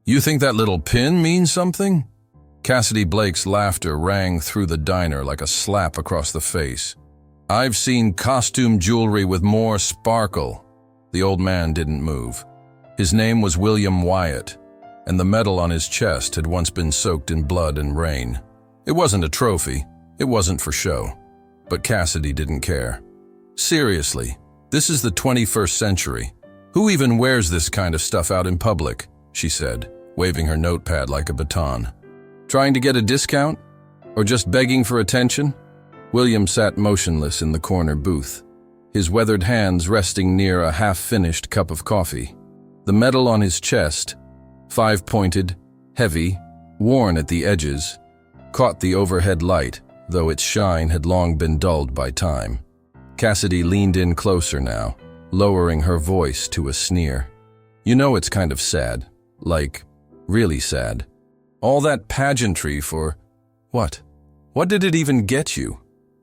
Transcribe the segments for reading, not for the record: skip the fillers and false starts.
You think that little pin means something? Cassidy Blake's laughter rang through the diner like a slap across the face. I've seen costume jewelry with more sparkle. The old man didn't move. His name was William Wyatt, and the medal on his chest had once been soaked in blood and rain. It wasn't a trophy. It wasn't for show. But Cassidy didn't care. Seriously, this is the 21st century. Who even wears this kind of stuff out in public? She said, waving her notepad like a baton. Trying to get a discount? Or just begging for attention? William sat motionless in the corner booth, his weathered hands resting near a half-finished cup of coffee. The medal on his chest, five-pointed, heavy, worn at the edges, caught the overhead light, though its shine had long been dulled by time. Cassidy leaned in closer now, lowering her voice to a sneer. You know it's kind of sad, like, really sad. All that pageantry for what? What did it even get you?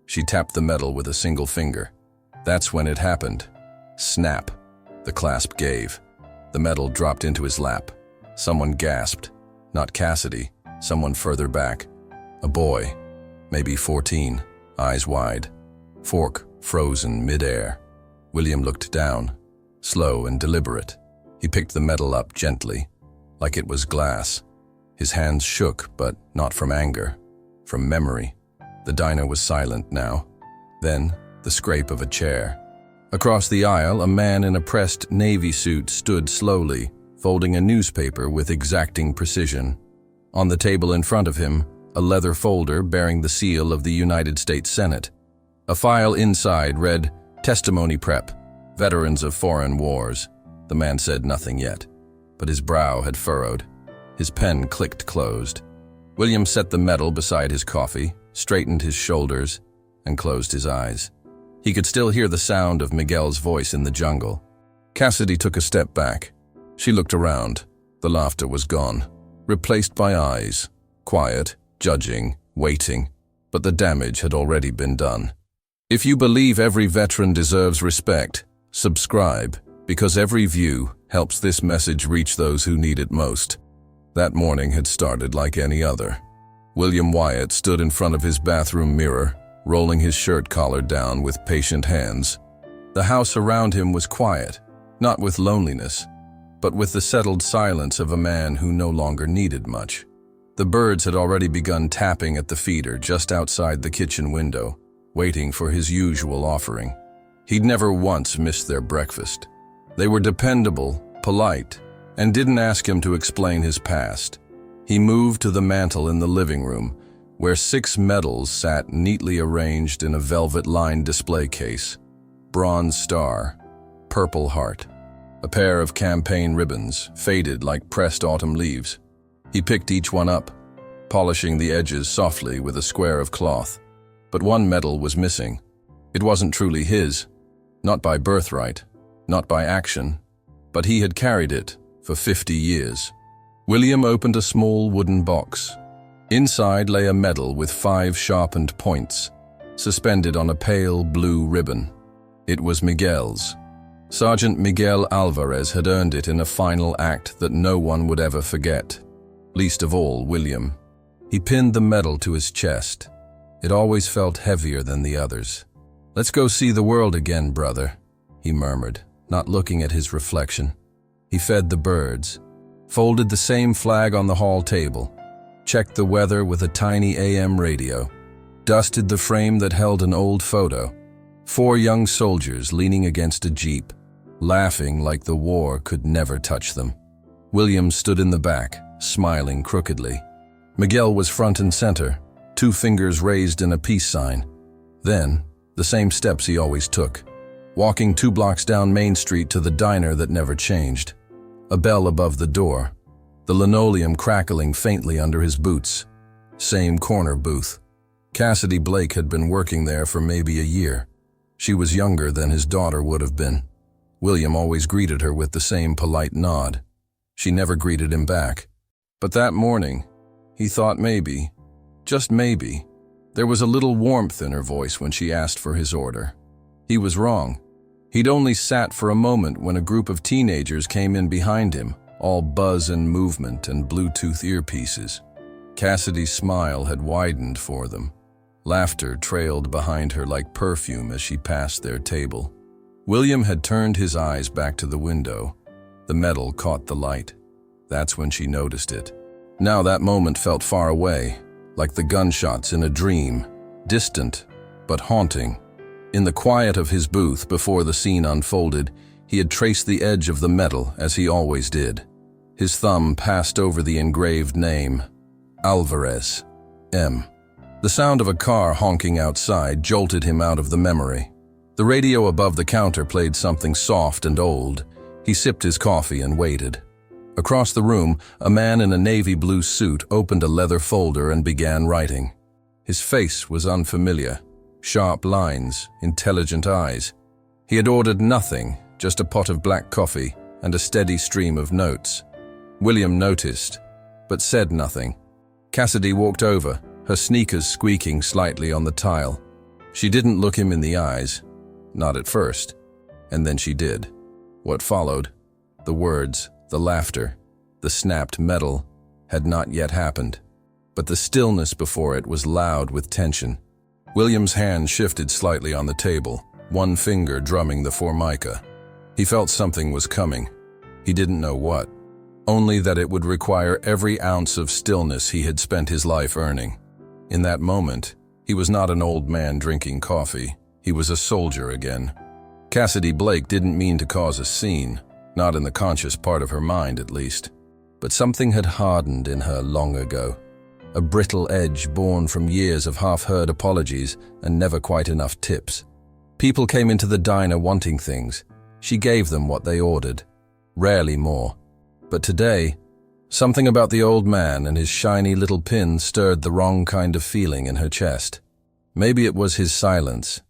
She tapped the medal with a single finger. That's when it happened. Snap. The clasp gave. The medal dropped into his lap. Someone gasped. Not Cassidy. Someone further back. A boy, maybe 14, eyes wide. Fork frozen midair. William looked down, slow and deliberate. He picked the medal up gently, like it was glass. His hands shook, but not from anger, from memory. The diner was silent now. Then, the scrape of a chair. Across the aisle, a man in a pressed navy suit stood slowly, folding a newspaper with exacting precision. On the table in front of him, a leather folder bearing the seal of the United States Senate. A file inside read, Testimony Prep, Veterans of Foreign Wars. The man said nothing yet, but his brow had furrowed. His pen clicked closed. William set the medal beside his coffee, straightened his shoulders, and closed his eyes. He could still hear the sound of Miguel's voice in the jungle. Cassidy took a step back. She looked around. The laughter was gone, replaced by eyes, quiet, judging, waiting, but the damage had already been done. If you believe every veteran deserves respect, subscribe, because every view helps this message reach those who need it most. That morning had started like any other. William Wyatt stood in front of his bathroom mirror, rolling his shirt collar down with patient hands. The house around him was quiet, not with loneliness, but with the settled silence of a man who no longer needed much. The birds had already begun tapping at the feeder just outside the kitchen window, waiting for his usual offering. He'd never once missed their breakfast. They were dependable, polite, and didn't ask him to explain his past. He moved to the mantel in the living room, where 6 medals sat neatly arranged in a velvet-lined display case. Bronze star, Purple Heart, a pair of campaign ribbons, faded like pressed autumn leaves. He picked each one up, polishing the edges softly with a square of cloth. But one medal was missing. It wasn't truly his, not by birthright, not by action, but he had carried it for 50 years. William opened a small wooden box. Inside lay a medal with 5 sharpened points, suspended on a pale blue ribbon. It was Miguel's. Sergeant Miguel Alvarez had earned it in a final act that no one would ever forget, least of all William. He pinned the medal to his chest. It always felt heavier than the others. "Let's go see the world again, brother," he murmured, not looking at his reflection. He fed the birds, folded the same flag on the hall table, checked the weather with a tiny AM radio, dusted the frame that held an old photo. 4 young soldiers leaning against a jeep, laughing like the war could never touch them. William stood in the back, smiling crookedly. Miguel was front and center, 2 fingers raised in a peace sign. Then, the same steps he always took, walking 2 blocks down Main Street to the diner that never changed. A bell above the door, the linoleum crackling faintly under his boots. Same corner booth. Cassidy Blake had been working there for maybe a year. She was younger than his daughter would have been. William always greeted her with the same polite nod. She never greeted him back. But that morning, he thought maybe, just maybe, there was a little warmth in her voice when she asked for his order. He was wrong. He'd only sat for a moment when a group of teenagers came in behind him, all buzz and movement and Bluetooth earpieces. Cassidy's smile had widened for them. Laughter trailed behind her like perfume as she passed their table. William had turned his eyes back to the window. The metal caught the light. That's when she noticed it. Now that moment felt far away, like the gunshots in a dream, distant but haunting. In the quiet of his booth before the scene unfolded, he had traced the edge of the metal as he always did. His thumb passed over the engraved name, Alvarez, M. The sound of a car honking outside jolted him out of the memory. The radio above the counter played something soft and old. He sipped his coffee and waited. Across the room, a man in a navy blue suit opened a leather folder and began writing. His face was unfamiliar. Sharp lines, intelligent eyes. He had ordered nothing, just a pot of black coffee and a steady stream of notes. William noticed, but said nothing. Cassidy walked over, her sneakers squeaking slightly on the tile. She didn't look him in the eyes, not at first, and then she did. What followed, the words, the laughter, the snapped metal, had not yet happened, but the stillness before it was loud with tension. William's hand shifted slightly on the table, one finger drumming the formica. He felt something was coming. He didn't know what, only that it would require every ounce of stillness he had spent his life earning. In that moment, he was not an old man drinking coffee. He was a soldier again. Cassidy Blake didn't mean to cause a scene, not in the conscious part of her mind at least. But something had hardened in her long ago. A brittle edge born from years of half-heard apologies and never quite enough tips. People came into the diner wanting things. She gave them what they ordered, rarely more. But today, something about the old man and his shiny little pin stirred the wrong kind of feeling in her chest. Maybe it was his silence.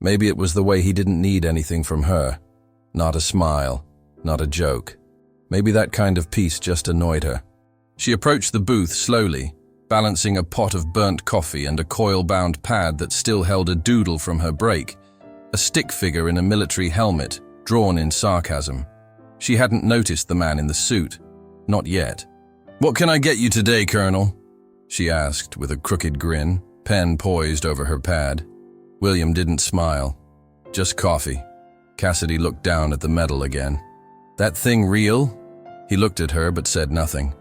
Maybe it was the way he didn't need anything from her. Not a smile, not a joke. Maybe that kind of peace just annoyed her. She approached the booth slowly, balancing a pot of burnt coffee and a coil-bound pad that still held a doodle from her break, a stick figure in a military helmet, drawn in sarcasm. She hadn't noticed the man in the suit. Not yet. "What can I get you today, Colonel?" she asked with a crooked grin, pen poised over her pad. William didn't smile. "Just coffee." Cassidy looked down at the medal again. "That thing real?" He looked at her but said nothing.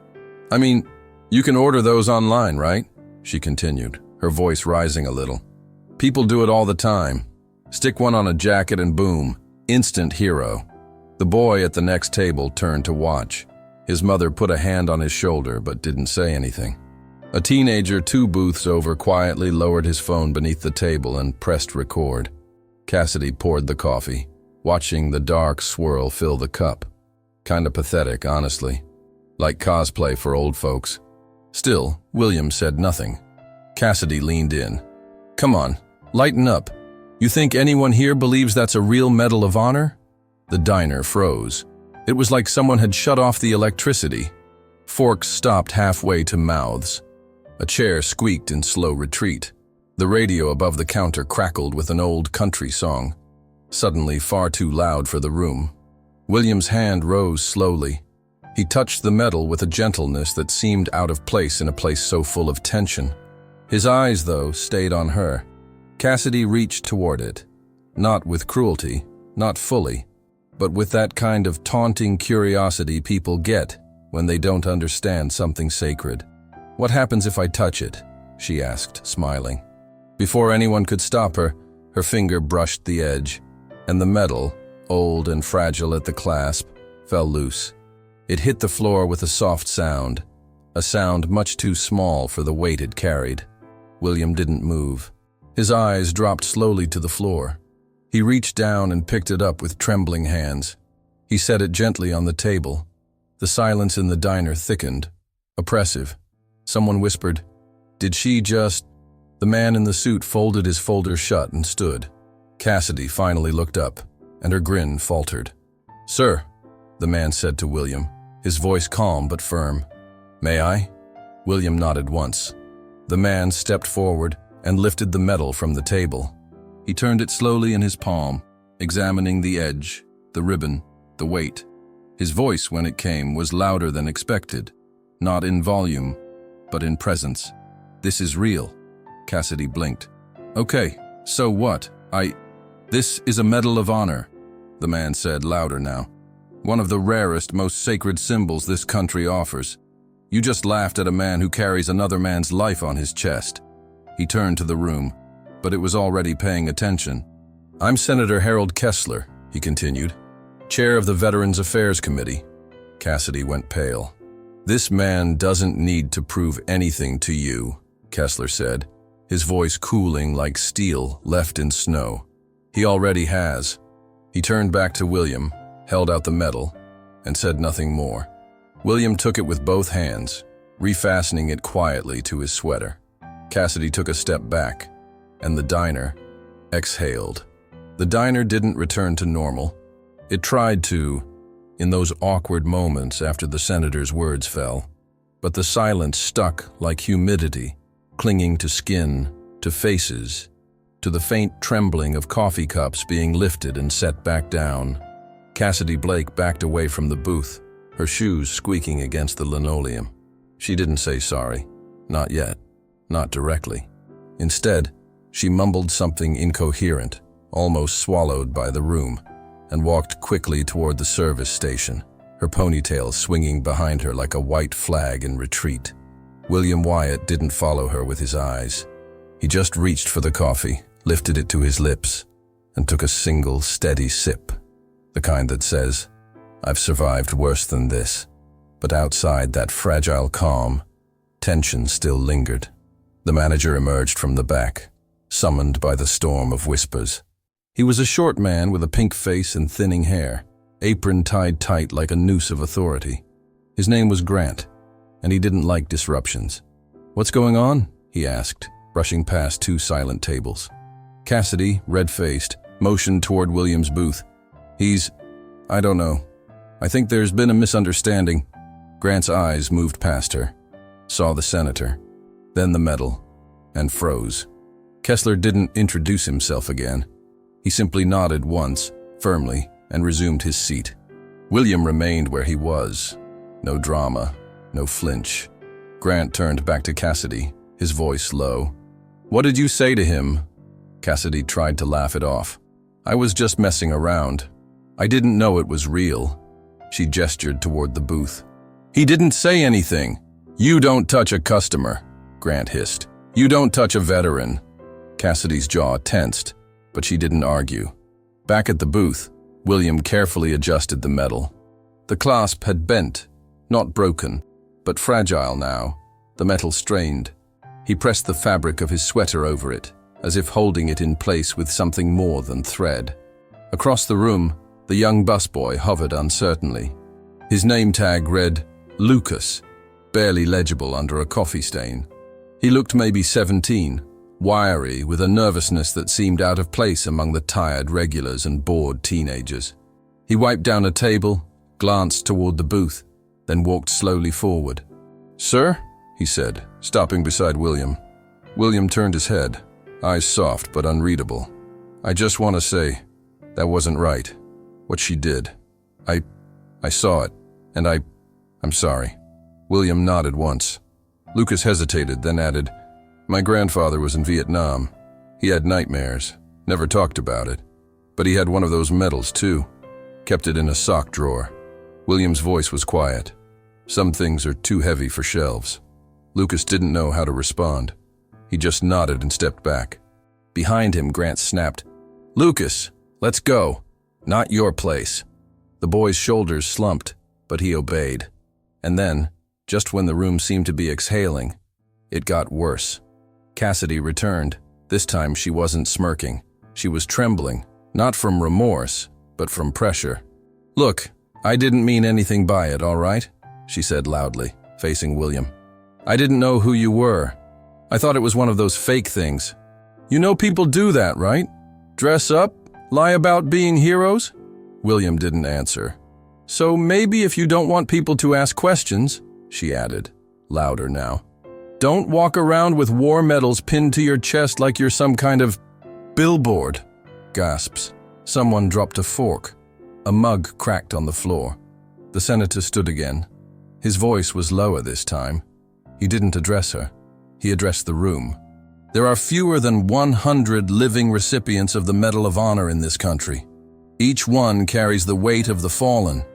"I mean, you can order those online, right?" she continued, her voice rising a little. "People do it all the time. Stick one on a jacket and boom, instant hero." The boy at the next table turned to watch. His mother put a hand on his shoulder but didn't say anything. A teenager 2 booths over quietly lowered his phone beneath the table and pressed record. Cassidy poured the coffee, watching the dark swirl fill the cup. Kinda pathetic, honestly. Like cosplay for old folks. Still, William said nothing. Cassidy leaned in. "Come on, lighten up. You think anyone here believes that's a real Medal of Honor?" The diner froze. It was like someone had shut off the electricity. Forks stopped halfway to mouths. A chair squeaked in slow retreat. The radio above the counter crackled with an old country song, suddenly far too loud for the room. William's hand rose slowly. He touched the metal with a gentleness that seemed out of place in a place so full of tension. His eyes, though, stayed on her. Cassidy reached toward it, not with cruelty, not fully, but with that kind of taunting curiosity people get when they don't understand something sacred. "What happens if I touch it?" she asked, smiling. Before anyone could stop her, her finger brushed the edge, and the metal, old and fragile at the clasp, fell loose. It hit the floor with a soft sound, a sound much too small for the weight it carried. William didn't move. His eyes dropped slowly to the floor. He reached down and picked it up with trembling hands. He set it gently on the table. The silence in the diner thickened, oppressive. Someone whispered, "Did she just—" The man in the suit folded his folder shut and stood. Cassidy finally looked up, and her grin faltered. "Sir," the man said to William, his voice calm but firm. "May I?" William nodded once. The man stepped forward and lifted the medal from the table. He turned it slowly in his palm, examining the edge, the ribbon, the weight. His voice, when it came, was louder than expected. Not in volume, but in presence. "This is real." Cassidy blinked. "Okay, so what? This is a Medal of Honor," the man said, louder now. "One of the rarest, most sacred symbols this country offers. You just laughed at a man who carries another man's life on his chest." He turned to the room, but it was already paying attention. "I'm Senator Harold Kessler," he continued, "chair of the Veterans Affairs Committee." Cassidy went pale. "This man doesn't need to prove anything to you," Kessler said, his voice cooling like steel left in snow. "He already has." He turned back to William, held out the medal, and said nothing more. William took it with both hands, refastening it quietly to his sweater. Cassidy took a step back, and the diner exhaled. The diner didn't return to normal. It tried to, in those awkward moments after the senator's words fell. But the silence stuck like humidity, clinging to skin, to faces, to the faint trembling of coffee cups being lifted and set back down. Cassidy Blake backed away from the booth, her shoes squeaking against the linoleum. She didn't say sorry. Not yet. Not directly. Instead, she mumbled something incoherent, almost swallowed by the room, and walked quickly toward the service station, her ponytail swinging behind her like a white flag in retreat. William Wyatt didn't follow her with his eyes. He just reached for the coffee, lifted it to his lips, and took a single, steady sip. The kind that says, "I've survived worse than this." But outside that fragile calm, tension still lingered. The manager emerged from the back, summoned by the storm of whispers. He was a short man with a pink face and thinning hair, apron tied tight like a noose of authority. His name was Grant, and he didn't like disruptions. "What's going on?" he asked, brushing past two silent tables. Cassidy, red-faced, motioned toward William's booth. I don't know. I think there's been a misunderstanding." Grant's eyes moved past her, saw the senator, then the medal, and froze. Kessler didn't introduce himself again. He simply nodded once, firmly, and resumed his seat. William remained where he was. No drama, no flinch. Grant turned back to Cassidy, his voice low. "What did you say to him?" Cassidy tried to laugh it off. "I was just messing around. I didn't know it was real." She gestured toward the booth. "He didn't say anything." "You don't touch a customer," Grant hissed. "You don't touch a veteran." Cassidy's jaw tensed, but she didn't argue. Back at the booth, William carefully adjusted the medal. The clasp had bent, not broken, but fragile now, the metal strained. He pressed the fabric of his sweater over it, as if holding it in place with something more than thread. Across the room, the young busboy hovered uncertainly. His name tag read, Lucas, barely legible under a coffee stain. He looked maybe 17, wiry, with a nervousness that seemed out of place among the tired regulars and bored teenagers. He wiped down a table, glanced toward the booth, then walked slowly forward. "Sir?" he said, stopping beside William. William turned his head, eyes soft but unreadable. "I just want to say, that wasn't right. What she did. I saw it, and I'm sorry." William nodded once. Lucas hesitated, then added, "My grandfather was in Vietnam. He had nightmares, never talked about it. But he had one of those medals too. Kept it in a sock drawer." William's voice was quiet. Some things are too heavy for shelves. Lucas didn't know how to respond. He just nodded and stepped back. Behind him, Grant snapped, "Lucas, let's go. Not your place." The boy's shoulders slumped, but he obeyed. And then, just when the room seemed to be exhaling, it got worse. Cassidy returned. This time she wasn't smirking. She was trembling, not from remorse, but from pressure. "Look, I didn't mean anything by it, all right?" she said loudly, facing William. "I didn't know who you were. I thought it was one of those fake things. You know people do that, right? Dress up? Lie about being heroes?" William didn't answer. "So maybe if you don't want people to ask questions," she added, louder now, "don't walk around with war medals pinned to your chest like you're some kind of billboard." Gasps. Someone dropped a fork. A mug cracked on the floor. The senator stood again. His voice was lower this time. He didn't address her. He addressed the room. There are fewer than 100 living recipients of the Medal of Honor in this country. Each one carries the weight of the fallen,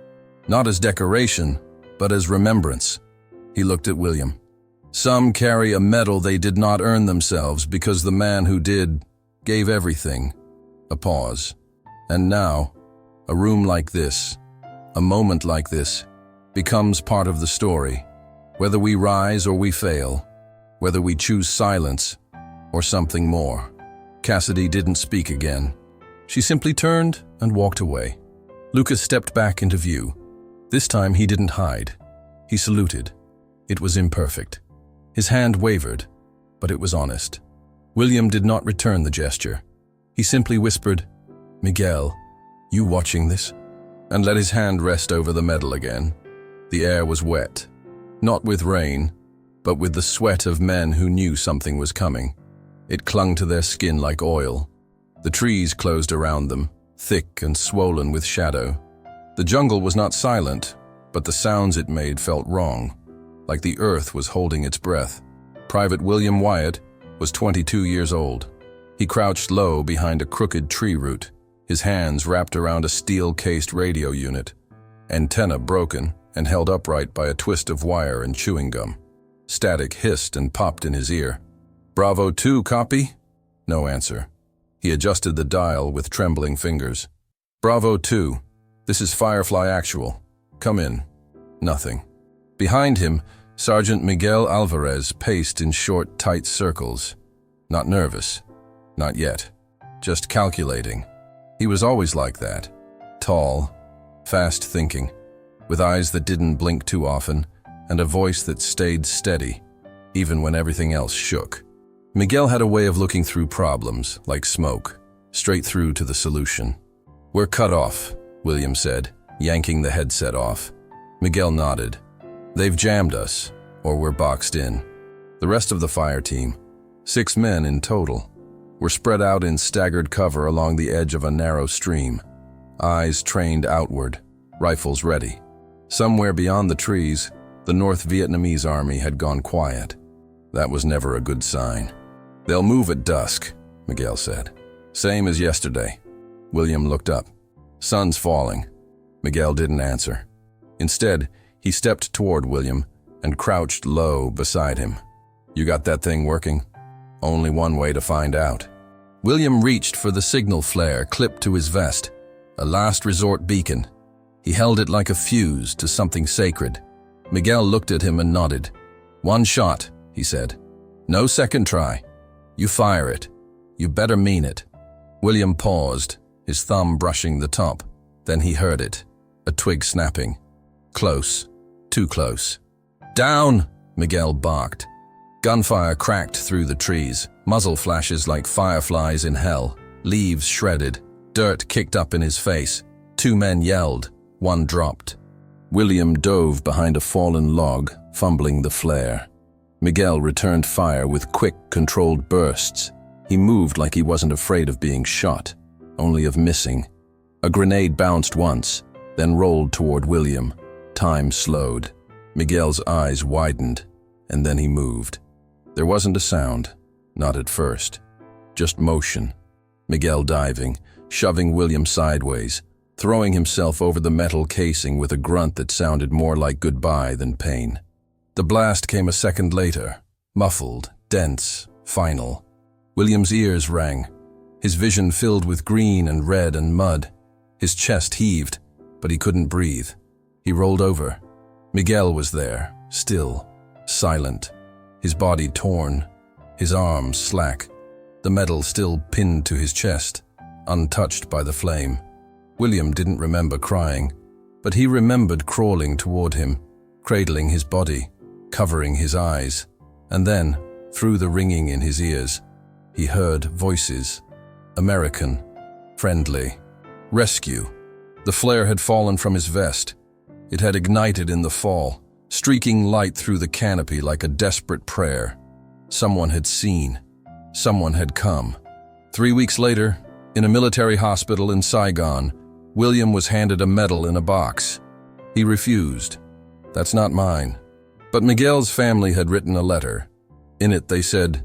not as decoration, but as remembrance. He looked at William. Some carry a medal they did not earn themselves because the man who did gave everything. A pause. And now, a room like this, a moment like this, becomes part of the story. Whether we rise or we fail, whether we choose silence or something more. Cassidy didn't speak again. She simply turned and walked away. Lucas stepped back into view. This time he didn't hide. He saluted. It was imperfect. His hand wavered, but it was honest. William did not return the gesture. He simply whispered, "Miguel, you watching this?" and let his hand rest over the medal again. The air was wet, not with rain, but with the sweat of men who knew something was coming. It clung to their skin like oil. The trees closed around them, thick and swollen with shadow. The jungle was not silent, but the sounds it made felt wrong, like the earth was holding its breath. Private William Wyatt was 22 years old. He crouched low behind a crooked tree root, his hands wrapped around a steel-cased radio unit, antenna broken and held upright by a twist of wire and chewing gum. Static hissed and popped in his ear. "Bravo 2, copy?" No answer. He adjusted the dial with trembling fingers. "Bravo 2, this is Firefly Actual. Come in." Nothing. Behind him, Sergeant Miguel Alvarez paced in short, tight circles. Not nervous. Not yet. Just calculating. He was always like that. Tall, fast-thinking, with eyes that didn't blink too often, and a voice that stayed steady, even when everything else shook. Miguel had a way of looking through problems, like smoke, straight through to the solution. "We're cut off," William said, yanking the headset off. Miguel nodded. "They've jammed us, or we're boxed in." The rest of the fire team, 6 men in total, were spread out in staggered cover along the edge of a narrow stream, eyes trained outward, rifles ready. Somewhere beyond the trees, the North Vietnamese army had gone quiet. That was never a good sign. "They'll move at dusk," Miguel said. "Same as yesterday." William looked up. "Sun's falling." Miguel didn't answer. Instead, he stepped toward William and crouched low beside him. "You got that thing working?" "Only one way to find out." William reached for the signal flare clipped to his vest, a last resort beacon. He held it like a fuse to something sacred. Miguel looked at him and nodded. "One shot," he said. "No second try. You fire it. You better mean it." William paused, his thumb brushing the top. Then he heard it, a twig snapping. Close, too close. "Down!" Miguel barked. Gunfire cracked through the trees, muzzle flashes like fireflies in hell, leaves shredded, dirt kicked up in his face. 2 men yelled, 1 dropped. William dove behind a fallen log, fumbling the flare. Miguel returned fire with quick, controlled bursts. He moved like he wasn't afraid of being shot, only of missing. A grenade bounced once, then rolled toward William. Time slowed. Miguel's eyes widened, and then he moved. There wasn't a sound, not at first. Just motion. Miguel diving, shoving William sideways, throwing himself over the metal casing with a grunt that sounded more like goodbye than pain. The blast came a second later, muffled, dense, final. William's ears rang, his vision filled with green and red and mud. His chest heaved, but he couldn't breathe. He rolled over. Miguel was there, still, silent, his body torn, his arms slack, the metal still pinned to his chest, untouched by the flame. William didn't remember crying, but he remembered crawling toward him, cradling his body, covering his eyes, and then, through the ringing in his ears, he heard voices. American, friendly, rescue. The flare had fallen from his vest. It had ignited in the fall, streaking light through the canopy like a desperate prayer. Someone had seen. Someone had come. 3 weeks later, in a military hospital in Saigon, William was handed a medal in a box. He refused. "That's not mine." But Miguel's family had written a letter. In it they said,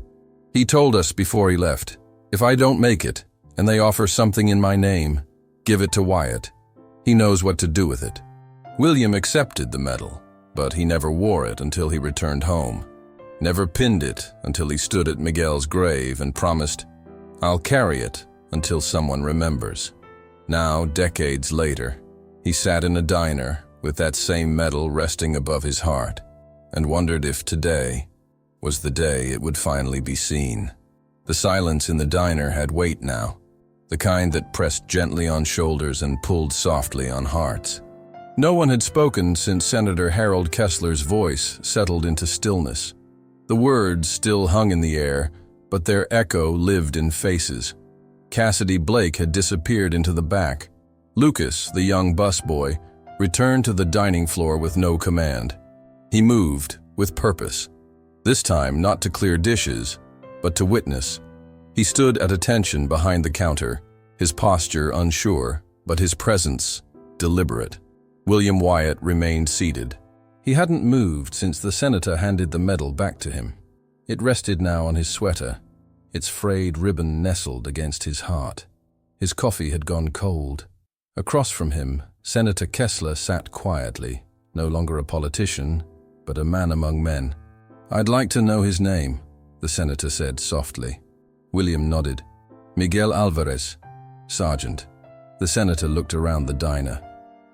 "He told us before he left, if I don't make it, and they offer something in my name, give it to Wyatt. He knows what to do with it." William accepted the medal, but he never wore it until he returned home. Never pinned it until he stood at Miguel's grave and promised, "I'll carry it until someone remembers." Now, decades later, he sat in a diner with that same medal resting above his heart and wondered if today was the day it would finally be seen. The silence in the diner had weight now, the kind that pressed gently on shoulders and pulled softly on hearts. No one had spoken since Senator Harold Kessler's voice settled into stillness. The words still hung in the air, but their echo lived in faces. Cassidy Blake had disappeared into the back. Lucas, the young busboy, returned to the dining floor with no command. He moved with purpose. This time not to clear dishes, but to witness. He stood at attention behind the counter, his posture unsure, but his presence deliberate. William Wyatt remained seated. He hadn't moved since the senator handed the medal back to him. It rested now on his sweater, its frayed ribbon nestled against his heart. His coffee had gone cold. Across from him, Senator Kessler sat quietly, no longer a politician, but a man among men. "I'd like to know his name," the senator said softly. William nodded. "Miguel Alvarez, Sergeant." The senator looked around the diner.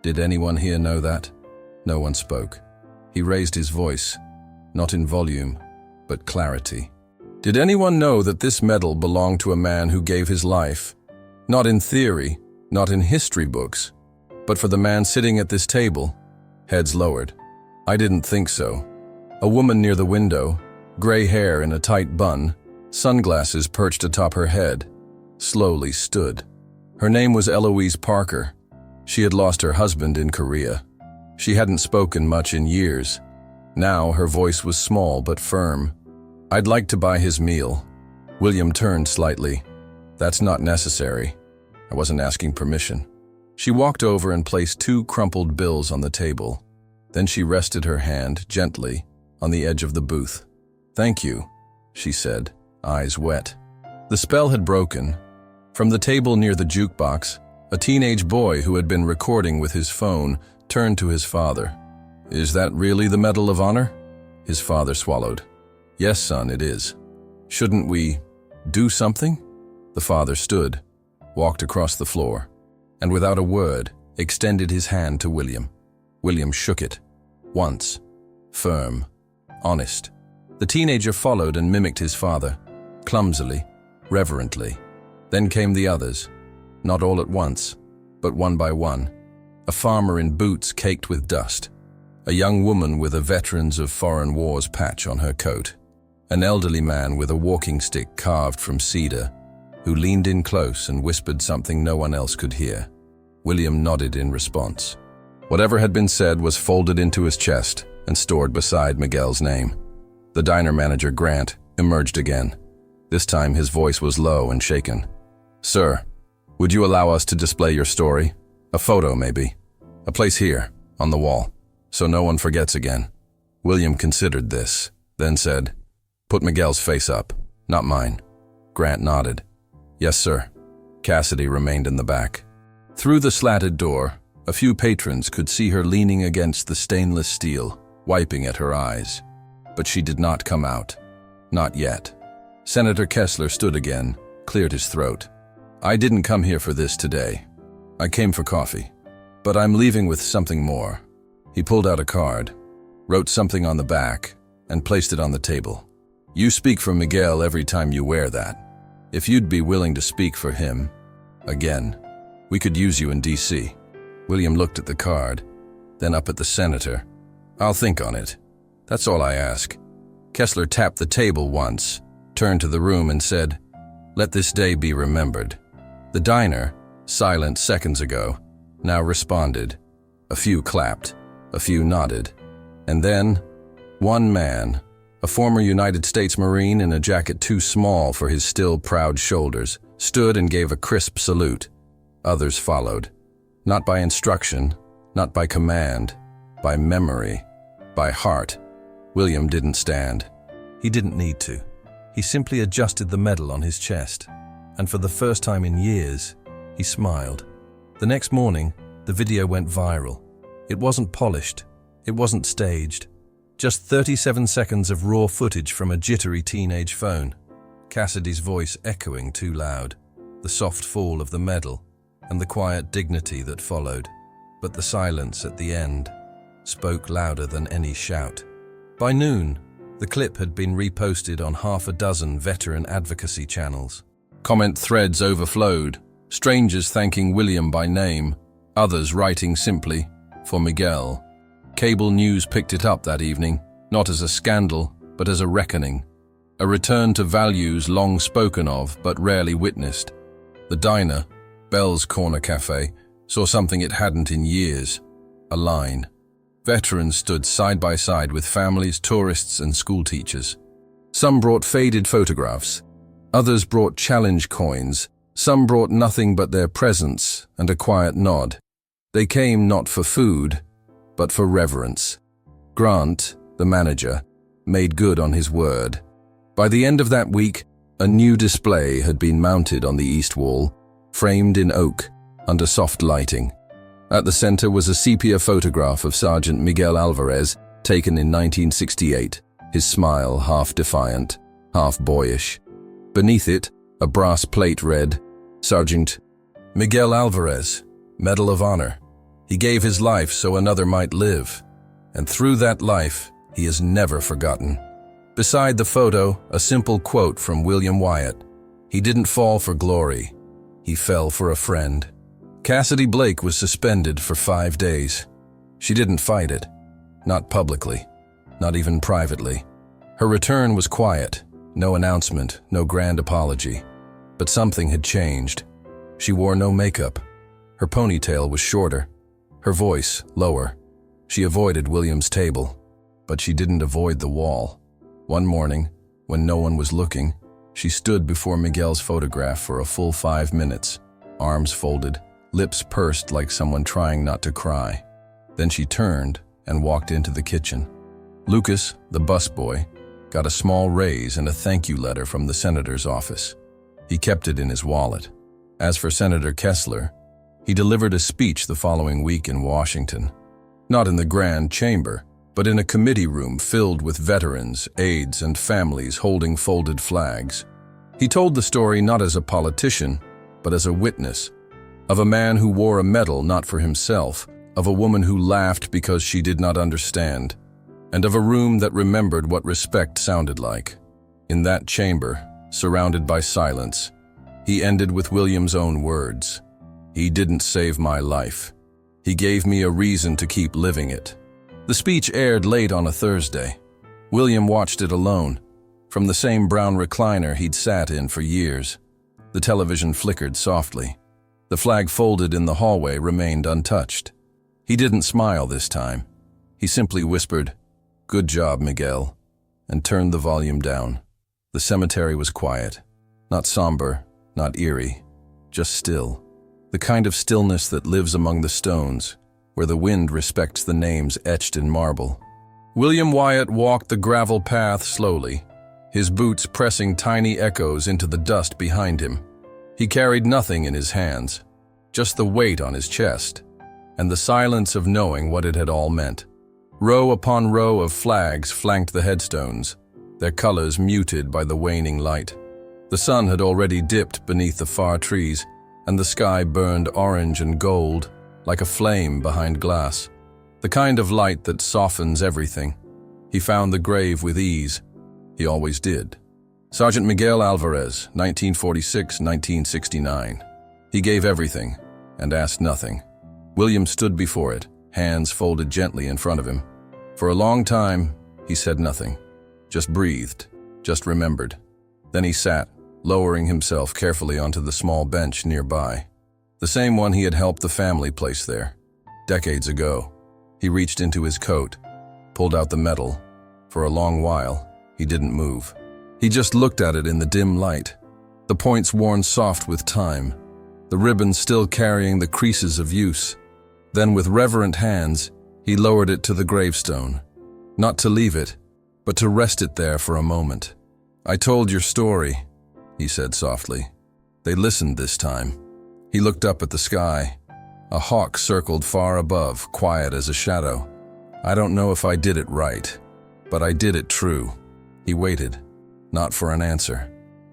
Did anyone here know that? No one spoke. He raised his voice, not in volume, but clarity. "Did anyone know that this medal belonged to a man who gave his life? Not in theory, not in history books, but for the man sitting at this table?" Heads lowered. "I didn't think so." A woman near the window, gray hair in a tight bun, sunglasses perched atop her head, slowly stood. Her name was Eloise Parker. She had lost her husband in Korea. She hadn't spoken much in years. Now her voice was small but firm. "I'd like to buy his meal." William turned slightly. "That's not necessary. I wasn't asking permission." She walked over and placed 2 crumpled bills on the table. Then she rested her hand gently on the edge of the booth. "Thank you," she said, eyes wet. The spell had broken. From the table near the jukebox, a teenage boy who had been recording with his phone turned to his father. "Is that really the Medal of Honor?" His father swallowed. "Yes, son, it is." "Shouldn't we do something?" The father stood, walked across the floor, and without a word, extended his hand to William. William shook it. Once. Firm. Honest. The teenager followed and mimicked his father, clumsily, reverently. Then came the others. Not all at once, but one by one. A farmer in boots caked with dust. A young woman with a Veterans of Foreign Wars patch on her coat. An elderly man with a walking stick carved from cedar, who leaned in close and whispered something no one else could hear. William nodded in response. Whatever had been said was folded into his chest and stored beside Miguel's name. The diner manager, Grant, emerged again. This time his voice was low and shaken. "Sir, would you allow us to display your story? A photo, maybe. A place here, on the wall, so no one forgets again." William considered this, then said, "Put Miguel's face up, not mine." Grant nodded. "Yes, sir." Cassidy remained in the back. Through the slatted door, a few patrons could see her leaning against the stainless steel, wiping at her eyes. But she did not come out. Not yet. Senator Kessler stood again, cleared his throat. "I didn't come here for this today. I came for coffee. But I'm leaving with something more." He pulled out a card, wrote something on the back, and placed it on the table. "You speak for Miguel every time you wear that. If you'd be willing to speak for him, again, we could use you in D.C. William looked at the card, then up at the senator. "I'll think on it. That's all I ask." Kessler tapped the table once, turned to the room and said, "Let this day be remembered." The diner, silent seconds ago, now responded. A few clapped, a few nodded. And then, one man, a former United States Marine in a jacket too small for his still proud shoulders, stood and gave a crisp salute. Others followed. Not by instruction, not by command, by memory, by heart. William didn't stand. He didn't need to. He simply adjusted the medal on his chest, and for the first time in years, he smiled. The next morning, the video went viral. It wasn't polished. It wasn't staged. Just 37 seconds of raw footage from a jittery teenage phone. Cassidy's voice echoing too loud, the soft fall of the medal, and the quiet dignity that followed. But the silence at the end spoke louder than any shout. By noon, the clip had been reposted on half a dozen veteran advocacy channels. Comment threads overflowed, strangers thanking William by name, others writing simply, "For Miguel." Cable news picked it up that evening, not as a scandal, but as a reckoning. A return to values long spoken of, but rarely witnessed. The diner, Bell's Corner Cafe, saw something it hadn't in years: a line. Veterans stood side by side with families, tourists, and school teachers. Some brought faded photographs. Others brought challenge coins. Some brought nothing but their presence and a quiet nod. They came not for food, but for reverence. Grant, the manager, made good on his word. By the end of that week, a new display had been mounted on the east wall, framed in oak, under soft lighting. At the center was a sepia photograph of Sergeant Miguel Alvarez, taken in 1968, his smile half defiant, half boyish. Beneath it, a brass plate read, "Sergeant Miguel Alvarez, Medal of Honor. He gave his life so another might live, and through that life, he is never forgotten." Beside the photo, a simple quote from William Wyatt: "He didn't fall for glory. He fell for a friend." Cassidy Blake was suspended for 5 days. She didn't fight it. Not publicly. Not even privately. Her return was quiet. No announcement, no grand apology. But something had changed. She wore no makeup. Her ponytail was shorter. Her voice lower. She avoided William's table. But she didn't avoid the wall. One morning, when no one was looking, she stood before Miguel's photograph for a full 5 minutes, arms folded, lips pursed like someone trying not to cry. Then she turned and walked into the kitchen. Lucas, the busboy, got a small raise and a thank you letter from the senator's office. He kept it in his wallet. As for Senator Kessler, he delivered a speech the following week in Washington. Not in the grand chamber, but in a committee room filled with veterans, aides, and families holding folded flags. He told the story not as a politician, but as a witness, of a man who wore a medal not for himself, of a woman who laughed because she did not understand, and of a room that remembered what respect sounded like. In that chamber, surrounded by silence, he ended with William's own words: "He didn't save my life. He gave me a reason to keep living it." The speech aired late on a Thursday. William watched it alone, from the same brown recliner he'd sat in for years. The television flickered softly. The flag folded in the hallway remained untouched. He didn't smile this time. He simply whispered, "Good job, Miguel," and turned the volume down. The cemetery was quiet. Not somber, not eerie, just still. The kind of stillness that lives among the stones, where the wind respects the names etched in marble. William Wyatt walked the gravel path slowly, his boots pressing tiny echoes into the dust behind him. He carried nothing in his hands, just the weight on his chest, and the silence of knowing what it had all meant. Row upon row of flags flanked the headstones, their colors muted by the waning light. The sun had already dipped beneath the far trees, and the sky burned orange and gold, like a flame behind glass. The kind of light that softens everything. He found the grave with ease. He always did. Sergeant Miguel Alvarez, 1946-1969. He gave everything and asked nothing. William stood before it, hands folded gently in front of him. For a long time, he said nothing, just breathed, just remembered. Then he sat, lowering himself carefully onto the small bench nearby. The same one he had helped the family place there, decades ago. He reached into his coat, pulled out the medal. For a long while, he didn't move. He just looked at it in the dim light, the points worn soft with time, the ribbon still carrying the creases of use. Then with reverent hands, He lowered it to the gravestone, not to leave it, but to rest it there for a moment. "I told your story," he said softly. They listened this time. He looked up at the sky. A hawk circled far above, quiet as a shadow. "I don't know if I did it right, but I did it true." He waited, not for an answer,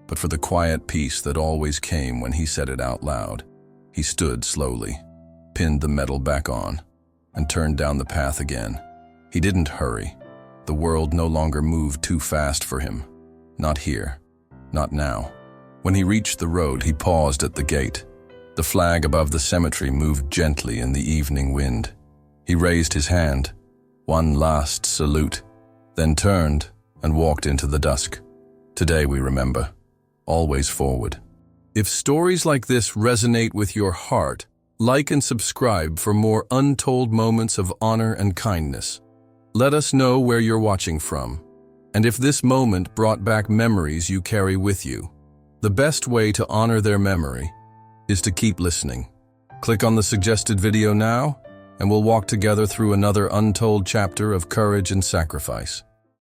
but for the quiet peace that always came when he said it out loud. He stood slowly, pinned the medal back on, and turned down the path again. He didn't hurry. The world no longer moved too fast for him. Not here. Not now. When he reached the road, he paused at the gate. The flag above the cemetery moved gently in the evening wind. He raised his hand, one last salute, then turned and walked into the dusk. Today we remember, always forward. If stories like this resonate with your heart, like and subscribe for more untold moments of honor and kindness. Let us know where you're watching from, and if this moment brought back memories you carry with you. The best way to honor their memory is to keep listening. Click on the suggested video now, and we'll walk together through another untold chapter of courage and sacrifice.